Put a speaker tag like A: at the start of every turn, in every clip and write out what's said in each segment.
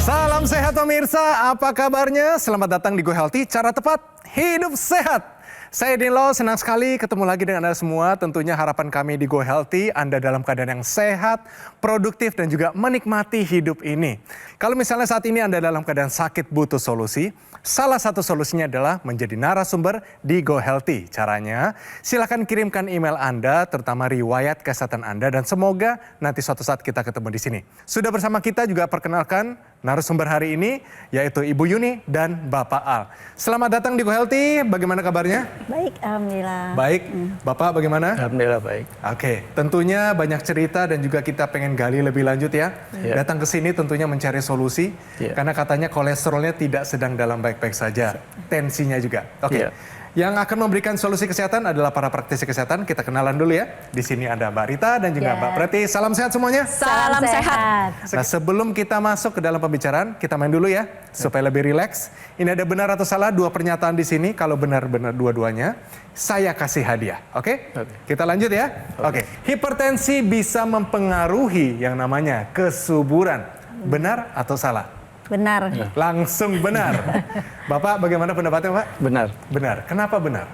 A: Salam sehat pemirsa, apa kabarnya? Selamat datang di Go Healthy, cara tepat hidup sehat. Saya Dinlo, senang sekali ketemu lagi dengan Anda semua. Tentunya harapan kami di Go Healthy, Anda dalam keadaan yang sehat, produktif, dan juga menikmati hidup ini. Kalau misalnya saat ini Anda dalam keadaan sakit butuh solusi, salah satu solusinya adalah menjadi narasumber di Go Healthy. Caranya, silakan kirimkan email Anda, terutama riwayat kesehatan Anda, dan semoga nanti suatu saat kita ketemu di sini. Sudah bersama kita juga perkenalkan narasumber hari ini, yaitu Ibu Yuni dan Bapak Al. Selamat datang di Go Healthy, bagaimana kabarnya?
B: Baik, alhamdulillah.
A: Baik, Bapak bagaimana?
C: Alhamdulillah baik.
A: Oke, tentunya banyak cerita dan juga kita pengen gali lebih lanjut ya.
C: Iya.
A: Datang ke sini tentunya mencari solusi,
C: Iya.
A: karena katanya kolesterolnya tidak sedang dalam baik-baik saja, tensinya juga. Oke,
C: Iya.
A: yang akan memberikan solusi kesehatan adalah para praktisi kesehatan. Kita kenalan dulu ya. Di sini ada Mbak Rita dan juga
B: Ya.
A: Mbak Preti. Salam sehat semuanya.
B: Salam sehat.
A: Nah, sebelum kita masuk ke dalam pembicaraan, kita main dulu ya, supaya lebih rileks. Ini ada benar atau salah dua pernyataan di sini. Kalau benar-benar dua-duanya, saya kasih hadiah. Oke?
C: Oke.
A: Kita lanjut ya. Oke. Hipertensi bisa mempengaruhi yang namanya kesuburan. Benar atau salah?
B: Benar.
A: Langsung benar. Bapak, bagaimana pendapatnya, Pak?
C: Benar.
A: Benar. Kenapa benar?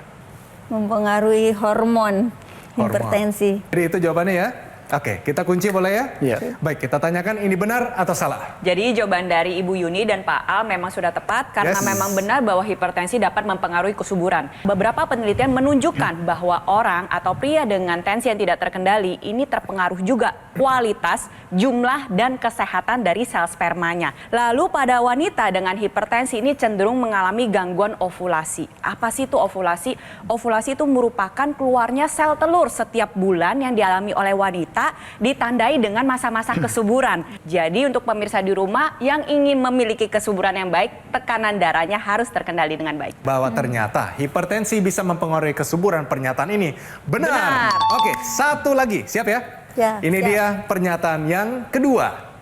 B: Mempengaruhi hormon
A: Hormon.
B: hipertensi.
A: Jadi itu jawabannya ya. Oke, kita kunci boleh ya?
C: Iya.
A: Baik, kita tanyakan ini benar atau salah?
D: Jadi jawaban dari Ibu Yuni dan Pak Al memang sudah tepat karena
A: Yes.
D: memang benar bahwa hipertensi dapat mempengaruhi kesuburan. Beberapa penelitian menunjukkan bahwa orang atau pria dengan tensi yang tidak terkendali ini terpengaruh juga kualitas, jumlah, dan kesehatan dari sel spermanya. Lalu pada wanita dengan hipertensi ini cenderung mengalami gangguan ovulasi. Apa sih itu ovulasi? Ovulasi itu merupakan keluarnya sel telur setiap bulan yang dialami oleh wanita ditandai dengan masa-masa kesuburan. Jadi untuk pemirsa di rumah yang ingin memiliki kesuburan yang baik, tekanan darahnya harus terkendali dengan baik.
A: Bahwa ternyata hipertensi bisa mempengaruhi kesuburan. Pernyataan ini benar.
D: Benar.
A: Oke, satu lagi. Siap ya?
B: Ya,
A: Ini
B: siap.
A: dia pernyataan yang kedua.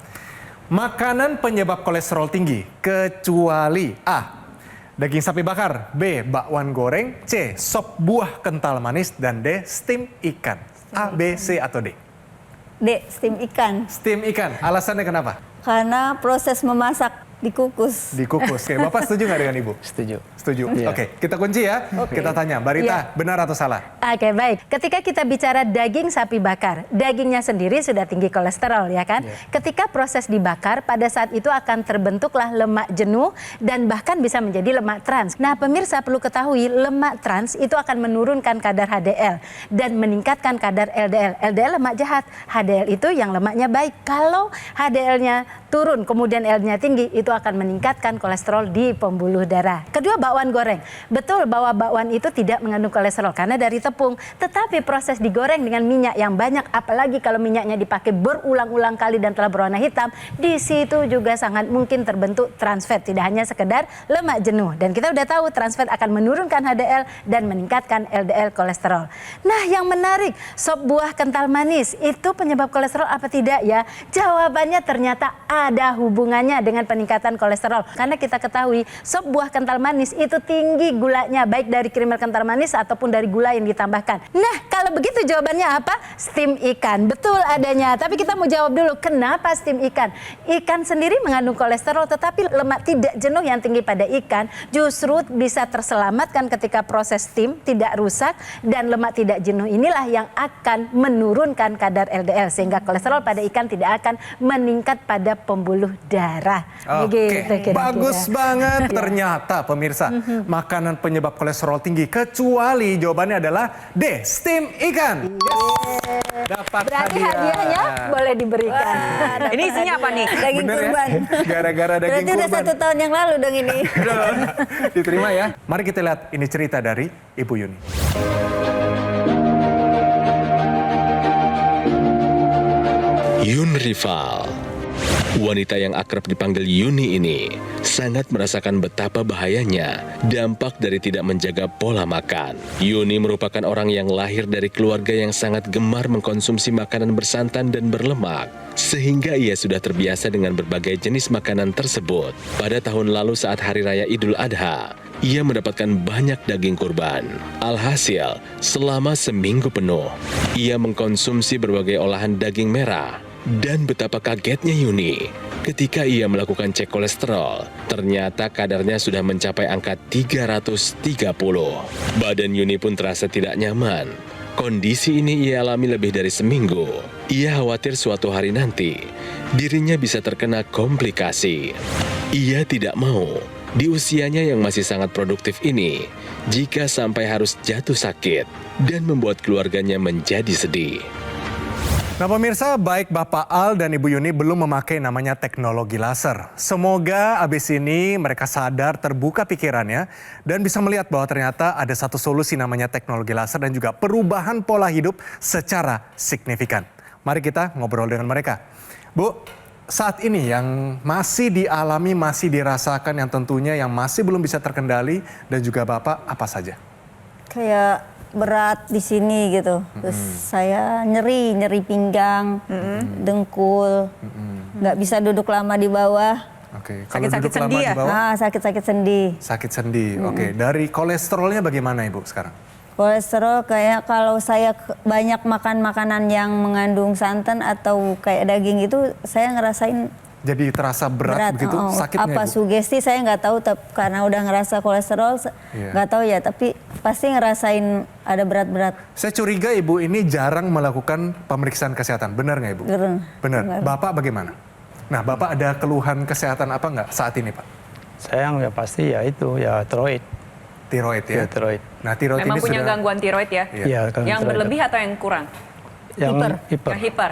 A: Makanan penyebab kolesterol tinggi kecuali A. Daging sapi bakar, B. Bakwan goreng, C. Sop buah kental manis, dan D. Steam ikan. A, B, C, atau D?
B: D, steam ikan.
A: Steam ikan. Alasannya kenapa?
B: Karena proses memasak dikukus.
A: Dikukus. Oke, Bapak setuju nggak dengan Ibu?
C: Setuju.
A: Setuju.
C: Iya.
A: Oke, kita kunci ya. Kita tanya, Mbak Rita,
E: Iya.
A: benar atau salah?
E: Oke, baik. Ketika kita bicara daging sapi bakar, dagingnya sendiri sudah tinggi kolesterol, ya kan?
C: Iya.
E: Ketika proses dibakar, pada saat itu akan terbentuklah lemak jenuh dan bahkan bisa menjadi lemak trans. Nah, pemirsa perlu ketahui, lemak trans itu akan menurunkan kadar HDL dan meningkatkan kadar LDL. LDL lemak jahat, HDL itu yang lemaknya baik. Kalau HDL-nya turun, kemudian L-nya tinggi, itu akan meningkatkan kolesterol di pembuluh darah. Kedua, bakwan goreng. Betul bahwa bakwan itu tidak mengandung kolesterol karena dari tepung. Tetapi proses digoreng dengan minyak yang banyak, apalagi kalau minyaknya dipakai berulang-ulang kali dan telah berwarna hitam, di situ juga sangat mungkin terbentuk trans fat, tidak hanya sekedar lemak jenuh. Dan kita udah tahu trans fat akan menurunkan HDL dan meningkatkan LDL kolesterol. Nah, yang menarik, sop buah kental manis itu penyebab kolesterol apa tidak ya? Jawabannya ternyata ada hubungannya dengan peningkatan kolesterol. Karena kita ketahui sop buah kental manis itu tinggi gulanya, baik dari krimer kental manis ataupun dari gula yang ditambahkan. Nah, kalau begitu jawabannya apa? Steam ikan. Betul adanya. Tapi kita mau jawab dulu, kenapa steam ikan? Ikan sendiri mengandung kolesterol, tetapi lemak tidak jenuh yang tinggi pada ikan justru bisa terselamatkan ketika proses steam, tidak rusak, dan lemak tidak jenuh inilah yang akan menurunkan kadar LDL sehingga kolesterol pada ikan tidak akan meningkat pada pembuluh darah.
A: Oke,
E: Begitu kira-kira.
A: bagus banget. Ternyata pemirsa, makanan penyebab kolesterol tinggi kecuali jawabannya adalah D, steam ikan. Yes. Dapat
E: Berarti
A: hadiah.
E: hadiahnya boleh diberikan.
D: Ini isinya apa nih?
B: Daging
A: Bener
B: kurban.
A: ya? Gara-gara daging
B: Berarti udah
A: kurban.
B: 1 tahun yang lalu dong ini.
A: Diterima ya. Mari kita lihat ini cerita dari Ibu Yuni.
F: Yun Rival. Wanita yang akrab dipanggil Yuni ini sangat merasakan betapa bahayanya dampak dari tidak menjaga pola makan. Yuni merupakan orang yang lahir dari keluarga yang sangat gemar mengkonsumsi makanan bersantan dan berlemak, sehingga ia sudah terbiasa dengan berbagai jenis makanan tersebut. Pada tahun lalu saat Hari Raya Idul Adha, ia mendapatkan banyak daging kurban. Alhasil, selama seminggu penuh, ia mengkonsumsi berbagai olahan daging merah. Dan betapa kagetnya Yuni ketika ia melakukan cek kolesterol. Ternyata kadarnya sudah mencapai angka 330. Badan Yuni pun terasa tidak nyaman. Kondisi ini ia alami lebih dari seminggu. Ia khawatir suatu hari nanti dirinya bisa terkena komplikasi. Ia tidak mau di usianya yang masih sangat produktif ini jika sampai harus jatuh sakit dan membuat keluarganya menjadi sedih.
A: Nah pemirsa, baik Bapak Al dan Ibu Yuni belum memakai namanya teknologi laser. Semoga abis ini mereka sadar, terbuka pikirannya, dan bisa melihat bahwa ternyata ada satu solusi namanya teknologi laser dan juga perubahan pola hidup secara signifikan. Mari kita ngobrol dengan mereka. Bu, saat ini yang masih dialami, masih dirasakan yang tentunya yang masih belum bisa terkendali dan juga Bapak apa saja?
B: Kayak berat di sini gitu. Terus saya nyeri pinggang, dengkul, nggak bisa duduk lama di bawah.
A: Oke, kalau
D: Sakit-sakit
A: duduk lama
D: sendi
A: di
D: ya?
A: bawah,
B: Sakit-sakit sendi.
A: sakit sendi. Oke, dari kolesterolnya bagaimana Ibu sekarang?
B: Kolesterol kayak kalau saya banyak makan makanan yang mengandung santan atau kayak daging itu saya ngerasain
A: Jadi terasa berat begitu, sakitnya
B: apa
A: Ibu?
B: sugesti saya nggak tahu karena udah ngerasa kolesterol nggak tahu ya, tapi pasti ngerasain ada berat-berat.
A: Saya curiga Ibu ini jarang melakukan pemeriksaan kesehatan, benar nggak Ibu? Benar. Bapak bagaimana? Nah Bapak ada keluhan kesehatan apa nggak saat ini Pak?
C: Saya ya pasti ya itu ya tiroid.
A: Tiroid ya?
C: Ya, tiroid.
A: Nah tiroid
D: Memang
A: ini
D: punya
A: sudah...
D: gangguan tiroid ya?
C: Iya, kan
D: Yang
C: tiroid.
D: berlebih atau yang kurang?
C: Yang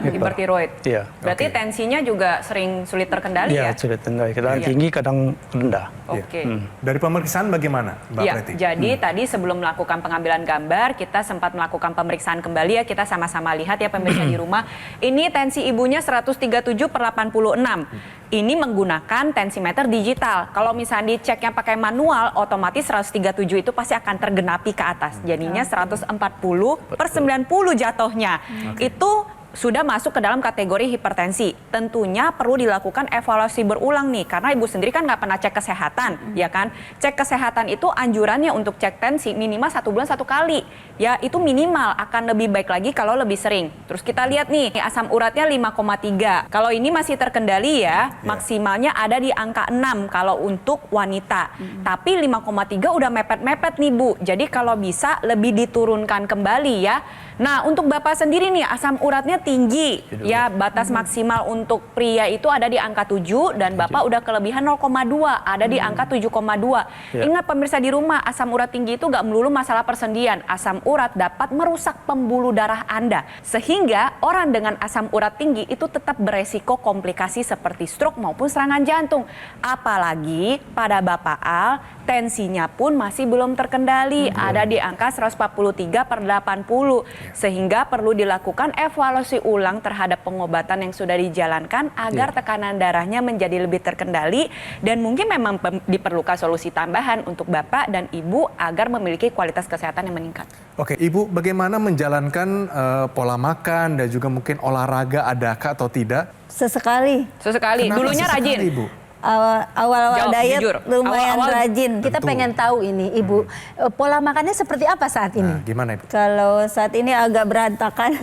D: Hipertiroid.
C: Iya.
D: Berarti
A: Oke.
D: tensinya juga sering sulit terkendali
C: Iya,
D: ya?
C: sulit terkendali. Kadang
D: Iya.
C: tinggi, kadang rendah.
D: Oke.
A: Dari pemeriksaan bagaimana Mbak
D: Ya,
A: Preti?
D: jadi tadi sebelum melakukan pengambilan gambar, kita sempat melakukan pemeriksaan kembali ya, kita sama-sama lihat ya pemirsa di rumah. Ini tensi ibunya 137/86. Ini menggunakan tensimeter digital. Kalau misalnya diceknya pakai manual, otomatis 137 itu pasti akan tergenapi ke atas. Jadinya 140/90 jatuhnya. Itu sudah masuk ke dalam kategori hipertensi. Tentunya perlu dilakukan evaluasi berulang nih, karena ibu sendiri kan nggak pernah cek kesehatan, ya kan? Cek kesehatan itu anjurannya untuk cek tensi minimal 1 bulan 1 kali. Ya itu minimal, akan lebih baik lagi kalau lebih sering. Terus kita lihat nih, asam uratnya 5,3. Kalau ini masih terkendali ya, maksimalnya ada di angka 6 kalau untuk wanita. Tapi 5,3 udah mepet-mepet nih Bu. Jadi kalau bisa lebih diturunkan kembali ya. Nah untuk Bapak sendiri nih, asam uratnya tinggi, ya batas maksimal untuk pria itu ada di angka 7 dan Bapak udah kelebihan 0,2, ada di angka 7,2. Ingat pemirsa di rumah, asam urat tinggi itu gak melulu masalah persendian. Asam urat dapat merusak pembuluh darah Anda, sehingga orang dengan asam urat tinggi itu tetap beresiko komplikasi seperti stroke maupun serangan jantung. Apalagi pada Bapak Al, tensinya pun masih belum terkendali, ada di angka 143/80, sehingga perlu dilakukan evaluasi ulang terhadap pengobatan yang sudah dijalankan agar tekanan darahnya menjadi lebih terkendali, dan mungkin memang diperlukan solusi tambahan untuk Bapak dan Ibu agar memiliki kualitas kesehatan yang meningkat.
A: Oke, Ibu bagaimana menjalankan pola makan dan juga mungkin olahraga, adakah atau tidak?
B: Sesekali.
D: Sesekali,
A: Kenapa
D: dulunya
A: sesekali,
D: rajin.
A: Ibu?
B: Awal-awal
D: Jawab,
B: diet
D: jujur.
B: lumayan
D: Awal-awal
B: rajin.
E: Kita
A: Tentu.
E: pengen tahu ini Ibu, pola makannya seperti apa saat ini?
A: Nah, gimana Ibu?
B: Kalau saat ini agak berantakan.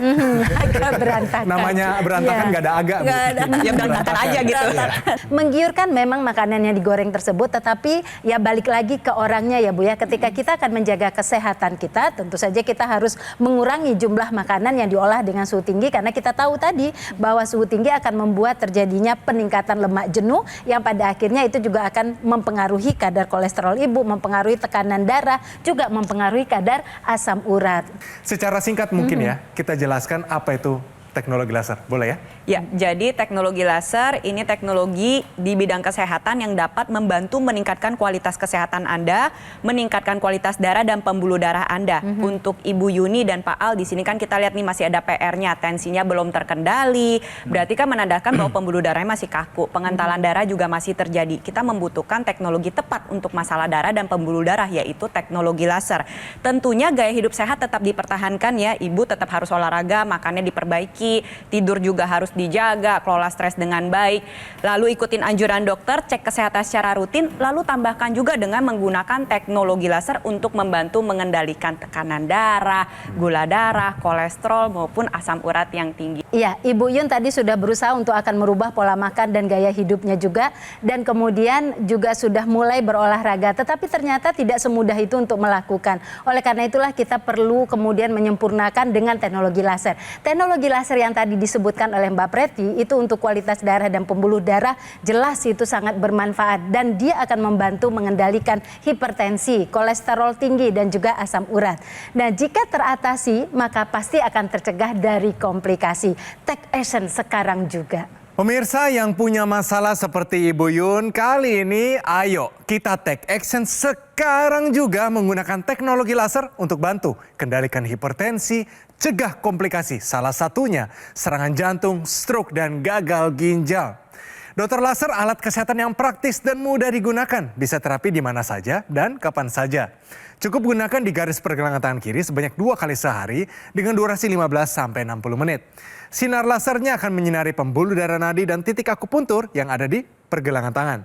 E: Agak berantakan.
A: Namanya berantakan
E: Iya.
A: nggak ada agak, Bu.
B: Nggak ada.
D: Ya berantakan aja gitu.
E: Menggiurkan memang makanan yang digoreng tersebut, tetapi ya balik lagi ke orangnya ya Bu ya. Ketika kita akan menjaga kesehatan kita, tentu saja kita harus mengurangi jumlah makanan yang diolah dengan suhu tinggi, karena kita tahu tadi bahwa suhu tinggi akan membuat terjadinya peningkatan lemak jenuh yang pada akhirnya itu juga akan mempengaruhi kadar kolesterol ibu, mempengaruhi tekanan darah, juga mempengaruhi kadar asam urat.
A: Secara singkat mungkin ya, kita jelaskan apa itu teknologi laser, boleh ya?
D: Ya, jadi teknologi laser ini teknologi di bidang kesehatan yang dapat membantu meningkatkan kualitas kesehatan Anda, meningkatkan kualitas darah dan pembuluh darah Anda. Untuk Ibu Yuni dan Pak Al, di sini kan kita lihat nih masih ada PR-nya, tensinya belum terkendali, berarti kan menandakan bahwa pembuluh darahnya masih kaku, pengentalan darah juga masih terjadi. Kita membutuhkan teknologi tepat untuk masalah darah dan pembuluh darah, yaitu teknologi laser. Tentunya gaya hidup sehat tetap dipertahankan ya, Ibu tetap harus olahraga, makannya diperbaiki, diperbaiki, tidur juga harus dijaga, kelola stres dengan baik, lalu ikutin anjuran dokter, cek kesehatan secara rutin, lalu tambahkan juga dengan menggunakan teknologi laser untuk membantu mengendalikan tekanan darah, gula darah, kolesterol maupun asam urat yang tinggi.
E: Iya, Ibu Yun tadi sudah berusaha untuk akan merubah pola makan dan gaya hidupnya juga, dan kemudian juga sudah mulai berolahraga, tetapi ternyata tidak semudah itu untuk melakukan. Oleh karena itulah kita perlu kemudian menyempurnakan dengan teknologi laser. Teknologi laser yang tadi disebutkan oleh Mbak Preti itu untuk kualitas darah dan pembuluh darah jelas itu sangat bermanfaat, dan dia akan membantu mengendalikan hipertensi, kolesterol tinggi dan juga asam urat. Nah, jika teratasi maka pasti akan tercegah dari komplikasi. Take action sekarang juga.
A: Pemirsa yang punya masalah seperti Ibu Yun, kali ini ayo kita take action sekarang juga menggunakan teknologi laser untuk bantu kendalikan hipertensi, cegah komplikasi. Salah satunya serangan jantung, stroke, dan gagal ginjal. Dokter laser alat kesehatan yang praktis dan mudah digunakan. Bisa terapi di mana saja dan kapan saja. Cukup gunakan di garis pergelangan tangan kiri sebanyak 2 kali sehari dengan durasi 15-60 menit. Sinar lasernya akan menyinari pembuluh darah nadi dan titik akupuntur yang ada di pergelangan tangan.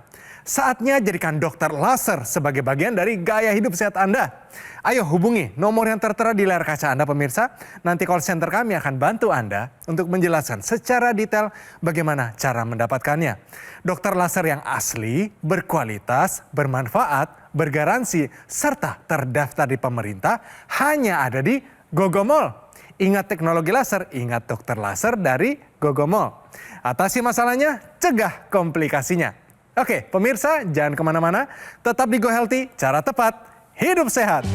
A: Saatnya jadikan dokter laser sebagai bagian dari gaya hidup sehat Anda. Ayo hubungi nomor yang tertera di layar kaca Anda pemirsa. Nanti call center kami akan bantu Anda untuk menjelaskan secara detail bagaimana cara mendapatkannya. Dokter laser yang asli, berkualitas, bermanfaat, bergaransi, serta terdaftar di pemerintah hanya ada di Gogomall. Ingat teknologi laser, ingat dokter laser dari Gogomall. Atasi masalahnya, cegah komplikasinya. Oke, pemirsa jangan kemana-mana, tetap di Go Healthy, cara tepat, hidup sehat.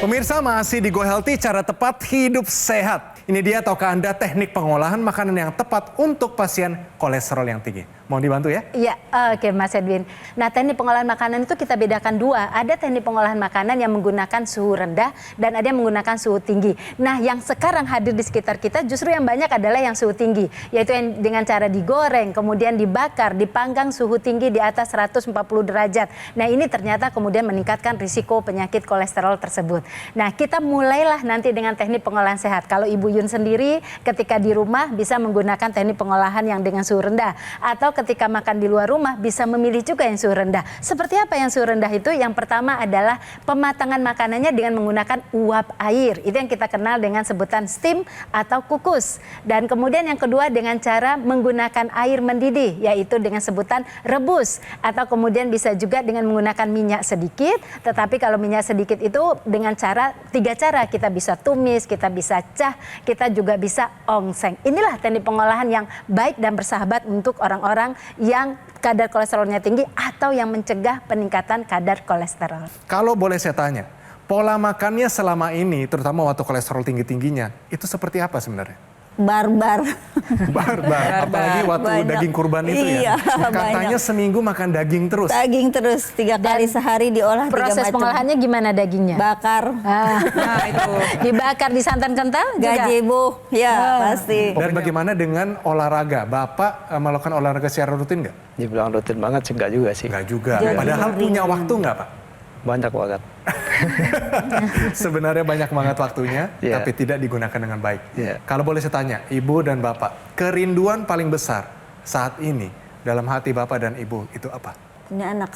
A: Pemirsa masih di Go Healthy, cara tepat, hidup sehat. Ini dia, tahukah Anda teknik pengolahan makanan yang tepat untuk pasien kolesterol yang tinggi? Mau dibantu ya?
E: Iya, oke Mas Edwin. Nah, teknik pengolahan makanan itu kita bedakan dua. Ada teknik pengolahan makanan yang menggunakan suhu rendah dan ada yang menggunakan suhu tinggi. Nah, yang sekarang hadir di sekitar kita justru yang banyak adalah yang suhu tinggi. Yaitu yang dengan cara digoreng, kemudian dibakar, dipanggang suhu tinggi di atas 140 derajat. Nah, ini ternyata kemudian meningkatkan risiko penyakit kolesterol tersebut. Nah, kita mulailah nanti dengan teknik pengolahan sehat. Kalau Ibu Yun sendiri ketika di rumah bisa menggunakan teknik pengolahan yang dengan suhu rendah. Atau ketika makan di luar rumah bisa memilih juga yang suhu rendah. Seperti apa yang suhu rendah itu? Yang pertama adalah pematangan makanannya dengan menggunakan uap air. Itu yang kita kenal dengan sebutan steam atau kukus. Dan kemudian yang kedua dengan cara menggunakan air mendidih, yaitu dengan sebutan rebus. Atau kemudian bisa juga dengan menggunakan minyak sedikit. Tetapi kalau minyak sedikit itu dengan tiga cara. Kita bisa tumis, kita bisa cah, kita juga bisa ongseng. Inilah teknik pengolahan yang baik dan bersahabat untuk orang-orang yang kadar kolesterolnya tinggi atau yang mencegah peningkatan kadar kolesterol.
A: Kalau boleh saya tanya, pola makannya selama ini, terutama waktu kolesterol tinggi-tingginya, itu seperti apa sebenarnya?
B: Barbar.
A: Barbar, apalagi waktu
B: Banyak.
A: daging kurban itu
B: Iya,
A: ya. Katanya
B: banyak.
A: seminggu makan daging terus.
B: Daging terus 3 kali sehari diolah 3
E: Proses
B: macam.
E: pengolahannya gimana dagingnya?
B: Bakar,
D: Nah, itu.
E: Dibakar di santan kental juga?
B: gazebo, ya pasti.
A: Dan bagaimana dengan olahraga? Bapak melakukan olahraga secara rutin nggak?
C: Dibilang rutin banget sih, enggak juga sih.
A: Nggak juga.
B: Jadi
A: Padahal punya
B: ringan.
A: waktu nggak Pak?
C: Banyak banget.
A: Sebenarnya banyak banget waktunya,
C: Iya.
A: tapi tidak digunakan dengan baik.
C: Iya.
A: Kalau boleh saya tanya, Ibu dan Bapak, kerinduan paling besar saat ini dalam hati Bapak dan Ibu itu apa?
B: Punya anak,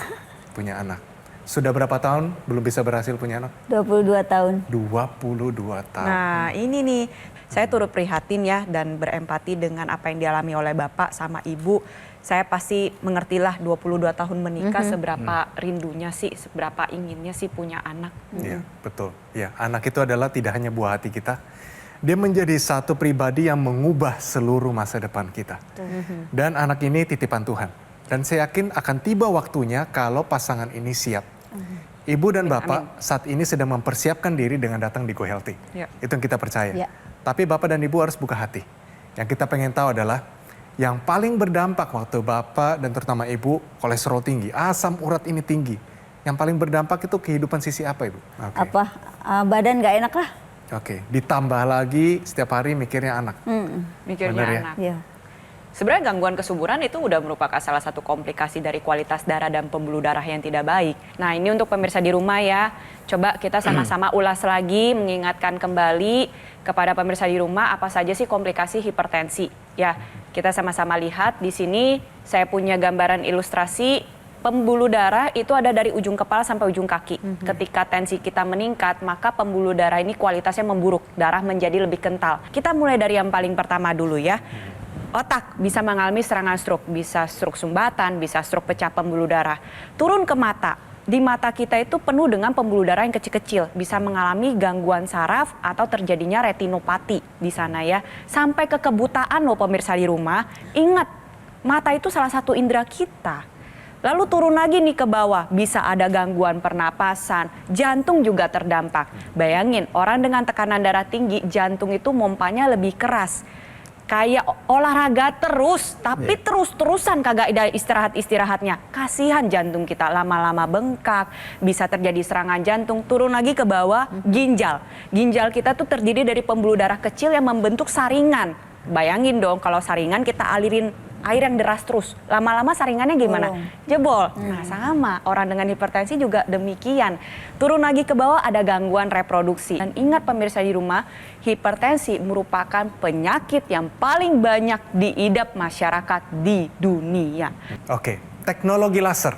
A: Punya anak. Sudah berapa tahun belum bisa berhasil punya anak?
B: 22 tahun.
A: 22 tahun.
D: Nah, ini nih, saya turut prihatin ya dan berempati dengan apa yang dialami oleh Bapak sama Ibu. Saya pasti mengertilah 22 tahun menikah seberapa rindunya sih, seberapa inginnya sih punya anak.
A: Iya, betul. Ya, anak itu adalah tidak hanya buah hati kita. Dia menjadi satu pribadi yang mengubah seluruh masa depan kita. Dan anak ini titipan Tuhan. Dan saya yakin akan tiba waktunya kalau pasangan ini siap. Ibu dan Bapak saat ini sedang mempersiapkan diri dengan datang di Go Healthy.
D: Ya.
A: Itu yang kita percaya.
E: Ya.
A: Tapi Bapak dan Ibu harus buka hati. Yang kita pengen tahu adalah yang paling berdampak waktu Bapak dan terutama Ibu kolesterol tinggi, asam urat ini tinggi. Yang paling berdampak itu kehidupan sisi apa Ibu? Oke.
B: Apa, badan nggak enak lah.
A: Oke, ditambah lagi setiap hari mikirnya anak.
D: Mikirnya
A: Benar ya?
D: anak.
B: Ya.
D: Sebenarnya gangguan kesuburan itu udah merupakan salah satu komplikasi dari kualitas darah dan pembuluh darah yang tidak baik. Nah, ini untuk pemirsa di rumah ya. Coba kita sama-sama ulas lagi, mengingatkan kembali kepada pemirsa di rumah apa saja sih komplikasi hipertensi. Ya, kita sama-sama lihat di sini saya punya gambaran ilustrasi pembuluh darah itu ada dari ujung kepala sampai ujung kaki. Ketika tensi kita meningkat, maka pembuluh darah ini kualitasnya memburuk, darah menjadi lebih kental. Kita mulai dari yang paling pertama dulu ya. Otak bisa mengalami serangan stroke, bisa stroke sumbatan, bisa stroke pecah pembuluh darah. Turun ke mata, di mata kita itu penuh dengan pembuluh darah yang kecil-kecil, bisa mengalami gangguan saraf atau terjadinya retinopati di sana ya. Sampai ke kebutaan loh pemirsa di rumah. Ingat, mata itu salah satu indera kita. Lalu turun lagi nih ke bawah, bisa ada gangguan pernapasan, jantung juga terdampak. Bayangin, orang dengan tekanan darah tinggi, jantung itu mompanya lebih keras. Kayak olahraga terus, tapi terus-terusan kagak ada istirahat-istirahatnya. Kasihan jantung kita, lama-lama bengkak, bisa terjadi serangan jantung. Turun lagi ke bawah, ginjal. Ginjal kita tuh terdiri dari pembuluh darah kecil yang membentuk saringan. Bayangin dong kalau saringan kita alirin air yang deras terus, lama-lama saringannya gimana? Jebol. Nah sama, orang dengan hipertensi juga demikian. Turun lagi ke bawah ada gangguan reproduksi. Dan ingat pemirsa di rumah, hipertensi merupakan penyakit yang paling banyak diidap masyarakat di dunia.
A: Oke, teknologi laser.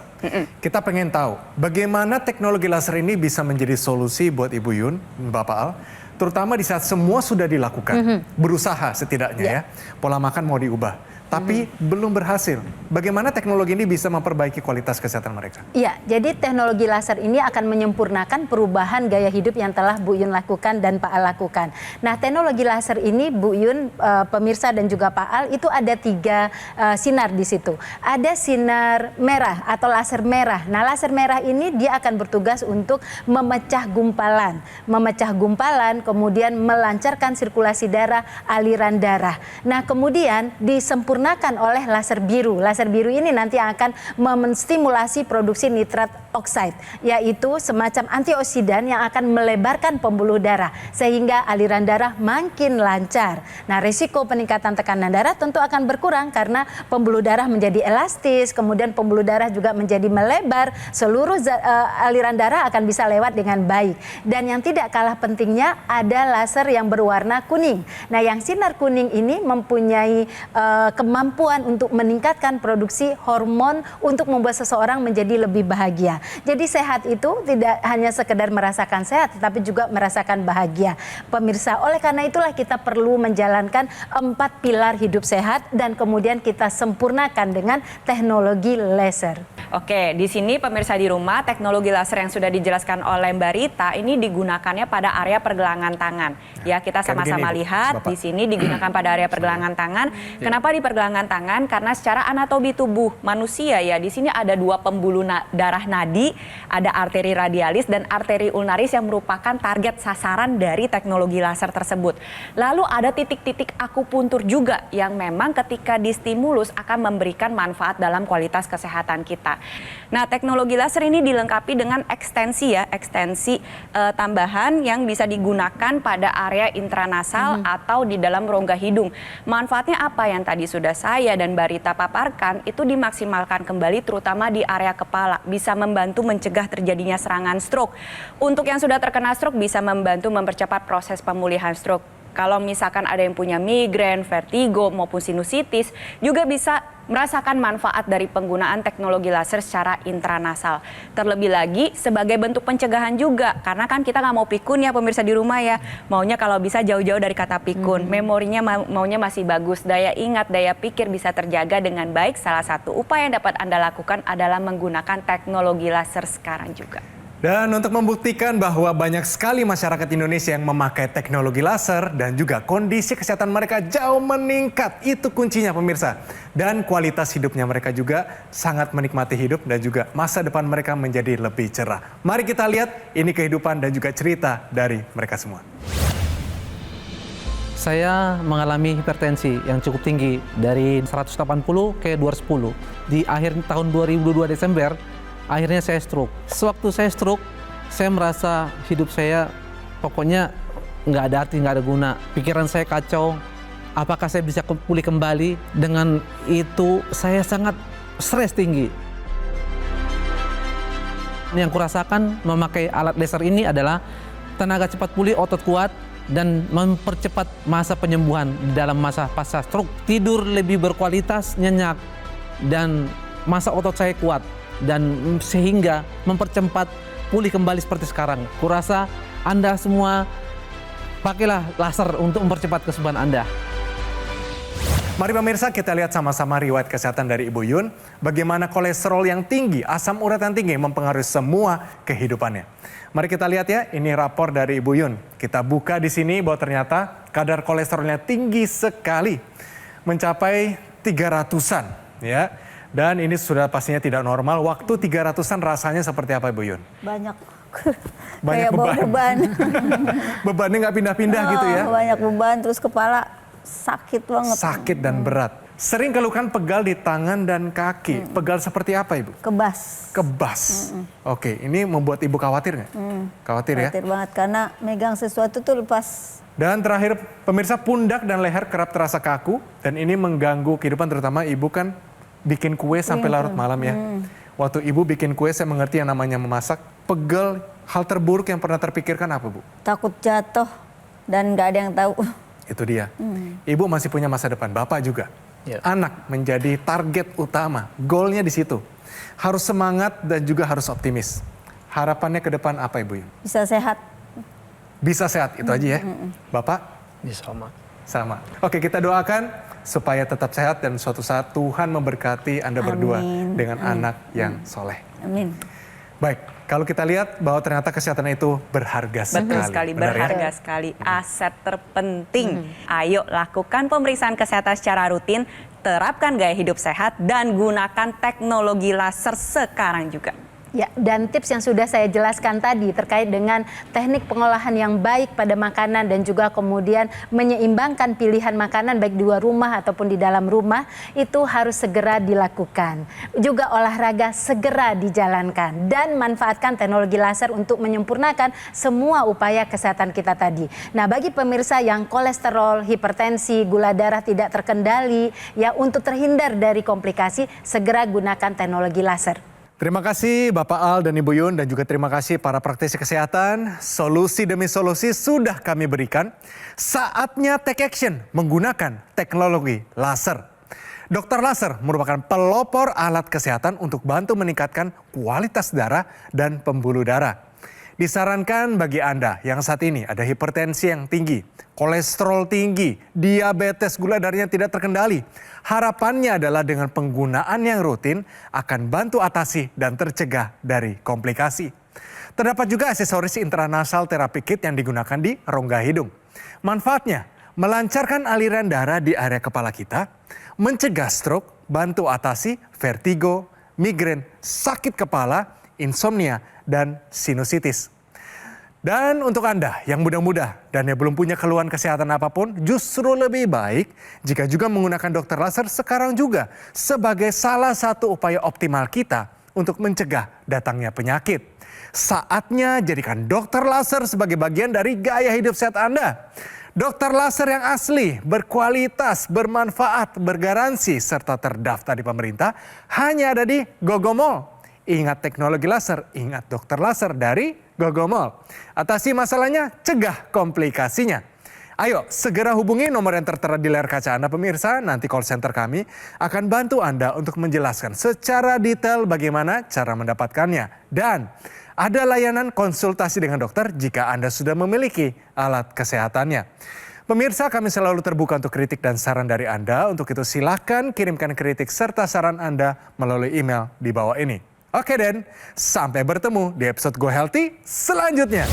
A: Kita pengen tahu bagaimana teknologi laser ini bisa menjadi solusi buat Ibu Yun, Bapak Al, terutama di saat semua sudah dilakukan, berusaha setidaknya ya, pola makan mau diubah. Tapi belum berhasil. Bagaimana teknologi ini bisa memperbaiki kualitas kesehatan mereka?
E: Iya, jadi teknologi laser ini akan menyempurnakan perubahan gaya hidup yang telah Bu Yun lakukan dan Pak Al lakukan. Nah, teknologi laser ini Bu Yun, pemirsa dan juga Pak Al, itu ada 3 sinar di situ. Ada sinar merah atau laser merah. Nah, laser merah ini dia akan bertugas untuk memecah gumpalan. Memecah gumpalan, kemudian melancarkan sirkulasi darah, aliran darah. Nah, kemudian disempurnakan oleh laser biru. Laser biru ini nanti akan menstimulasi produksi nitrat oxide, yaitu semacam antioksidan yang akan melebarkan pembuluh darah sehingga aliran darah makin lancar. Nah, risiko peningkatan tekanan darah tentu akan berkurang karena pembuluh darah menjadi elastis, kemudian pembuluh darah juga menjadi melebar, seluruh aliran darah akan bisa lewat dengan baik. Dan yang tidak kalah pentingnya ada laser yang berwarna kuning. Nah, yang sinar kuning ini mempunyai kemampuan untuk meningkatkan produksi hormon untuk membuat seseorang menjadi lebih bahagia. Jadi sehat itu tidak hanya sekedar merasakan sehat, tetapi juga merasakan bahagia. Pemirsa, oleh karena itulah kita perlu menjalankan 4 pilar hidup sehat dan kemudian kita sempurnakan dengan teknologi laser.
D: Oke, di sini pemirsa di rumah, teknologi laser yang sudah dijelaskan oleh Mbak Rita ini digunakannya pada area pergelangan tangan. Ya, kita sama-sama lihat di sini digunakan pada area pergelangan tangan. Kenapa di pergelangan tangan? Karena secara anatomi tubuh manusia ya, di sini ada 2 pembuluh darah nadi, ada arteri radialis dan arteri ulnaris yang merupakan target sasaran dari teknologi laser tersebut. Lalu ada titik-titik akupuntur juga yang memang ketika distimulus akan memberikan manfaat dalam kualitas kesehatan kita. Nah, teknologi laser ini dilengkapi dengan ekstensi ya, ekstensi tambahan yang bisa digunakan pada area intranasal atau di dalam rongga hidung. Manfaatnya apa yang tadi sudah saya dan Mbak Rita paparkan, itu dimaksimalkan kembali terutama di area kepala, bisa membantu mencegah terjadinya serangan stroke. Untuk yang sudah terkena stroke bisa membantu mempercepat proses pemulihan stroke. Kalau misalkan ada yang punya migrain, vertigo maupun sinusitis, juga bisa merasakan manfaat dari penggunaan teknologi laser secara intranasal. Terlebih lagi sebagai bentuk pencegahan juga, karena kan kita nggak mau pikun ya pemirsa di rumah ya, maunya kalau bisa jauh-jauh dari kata pikun, memorinya maunya masih bagus, daya ingat, daya pikir bisa terjaga dengan baik. Salah satu upaya yang dapat Anda lakukan adalah menggunakan teknologi laser sekarang juga.
A: Dan untuk membuktikan bahwa banyak sekali masyarakat Indonesia yang memakai teknologi laser dan juga kondisi kesehatan mereka jauh meningkat, itu kuncinya pemirsa. Dan kualitas hidupnya mereka juga sangat menikmati hidup dan juga masa depan mereka menjadi lebih cerah. Mari kita lihat ini kehidupan dan juga cerita dari mereka semua.
G: Saya mengalami hipertensi yang cukup tinggi dari 180 ke 210. Di akhir tahun 2022 Desember, akhirnya saya stroke. Sewaktu saya stroke, saya merasa hidup saya pokoknya nggak ada arti, nggak ada guna. Pikiran saya kacau, apakah saya bisa pulih kembali? Dengan itu saya sangat stres tinggi. Yang kurasakan memakai alat laser ini adalah tenaga cepat pulih, otot kuat, dan mempercepat masa penyembuhan di dalam masa pasca stroke. Tidur lebih berkualitas, nyenyak, dan masa otot saya kuat, dan sehingga mempercepat pulih kembali seperti sekarang. Kurasa Anda semua pakailah laser untuk mempercepat kesembuhan Anda.
A: Mari pemirsa kita lihat sama-sama riwayat kesehatan dari Ibu Yun. Bagaimana kolesterol yang tinggi, asam urat yang tinggi mempengaruhi semua kehidupannya. Mari kita lihat ya, ini rapor dari Ibu Yun. Kita buka di sini bahwa ternyata kadar kolesterolnya tinggi sekali. Mencapai 300-an ya. Dan ini sudah pastinya tidak normal. Waktu 300-an rasanya seperti apa Ibu Yun?
B: Banyak.
A: Banyak
B: Kayak bawa beban.
A: Bebannya nggak pindah-pindah gitu ya?
B: Banyak beban, terus kepala sakit banget.
A: Sakit dan berat. Sering keluhkan pegal di tangan dan kaki. Pegal seperti apa Ibu?
B: Kebas.
A: Kebas. Oke, ini membuat Ibu khawatir nggak? Khawatir ya?
B: Khawatir banget karena megang sesuatu tuh lepas.
A: Dan terakhir, pemirsa, pundak dan leher kerap terasa kaku. Dan ini mengganggu kehidupan, terutama Ibu kan bikin kue sampai larut malam ya. Waktu Ibu bikin kue, saya mengerti yang namanya memasak. Pegal, hal terburuk yang pernah terpikirkan apa Bu?
B: Takut jatuh dan nggak ada yang tahu.
A: Itu dia. Ibu masih punya masa depan, Bapak juga.
C: Ya.
A: Anak menjadi target utama, goalnya di situ. Harus semangat dan juga harus optimis. Harapannya ke depan apa Ibu?
B: Bisa sehat.
A: Bisa sehat, itu aja ya. Bapak?
C: Bisa sama.
A: Sama. Oke, kita doakan supaya tetap sehat dan suatu saat Tuhan memberkati Anda berdua
B: Amin.
A: dengan anak yang soleh.
B: Amin.
A: Baik, kalau kita lihat bahwa ternyata kesehatan itu berharga sekali.
D: Betul sekali,
A: Benar ya?
D: berharga sekali, aset terpenting. Ayo lakukan pemeriksaan kesehatan secara rutin, terapkan gaya hidup sehat, dan gunakan teknologi laser sekarang juga.
E: Ya, dan tips yang sudah saya jelaskan tadi terkait dengan teknik pengolahan yang baik pada makanan dan juga kemudian menyeimbangkan pilihan makanan baik di luar rumah ataupun di dalam rumah itu harus segera dilakukan. Juga olahraga segera dijalankan dan manfaatkan teknologi laser untuk menyempurnakan semua upaya kesehatan kita tadi. Nah, bagi pemirsa yang kolesterol, hipertensi, gula darah tidak terkendali, ya untuk terhindar dari komplikasi segera gunakan teknologi laser.
A: Terima kasih Bapak Al dan Ibu Yun dan juga terima kasih para praktisi kesehatan. Solusi demi solusi sudah kami berikan. Saatnya take action menggunakan teknologi laser. Dokter laser merupakan pelopor alat kesehatan untuk bantu meningkatkan kualitas darah dan pembuluh darah. Disarankan bagi Anda yang saat ini ada hipertensi yang tinggi, kolesterol tinggi, diabetes, gula darahnya tidak terkendali. Harapannya adalah dengan penggunaan yang rutin akan bantu atasi dan tercegah dari komplikasi. Terdapat juga aksesoris intranasal therapy kit yang digunakan di rongga hidung. Manfaatnya melancarkan aliran darah di area kepala kita, mencegah stroke, bantu atasi vertigo, migrain, sakit kepala, insomnia, dan sinusitis. Dan untuk Anda yang muda-muda dan yang belum punya keluhan kesehatan apapun, justru lebih baik jika juga menggunakan dokter laser sekarang juga sebagai salah satu upaya optimal kita untuk mencegah datangnya penyakit. Saatnya jadikan dokter laser sebagai bagian dari gaya hidup sehat Anda. Dokter laser yang asli, berkualitas, bermanfaat, bergaransi, serta terdaftar di pemerintah hanya ada di Gogomall. Ingat teknologi laser, ingat dokter laser dari Gogomall. Atasi masalahnya, cegah komplikasinya. Ayo segera hubungi nomor yang tertera di layar kaca Anda pemirsa. Nanti call center kami akan bantu Anda untuk menjelaskan secara detail bagaimana cara mendapatkannya. Dan ada layanan konsultasi dengan dokter jika Anda sudah memiliki alat kesehatannya. Pemirsa, kami selalu terbuka untuk kritik dan saran dari Anda. Untuk itu silakan kirimkan kritik serta saran Anda melalui email di bawah ini. Oke Den, sampai bertemu di episode Go Healthy selanjutnya.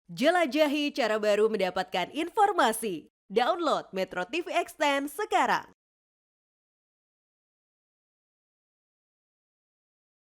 H: Jelajahi cara baru mendapatkan informasi. Download Metro TV Extend sekarang.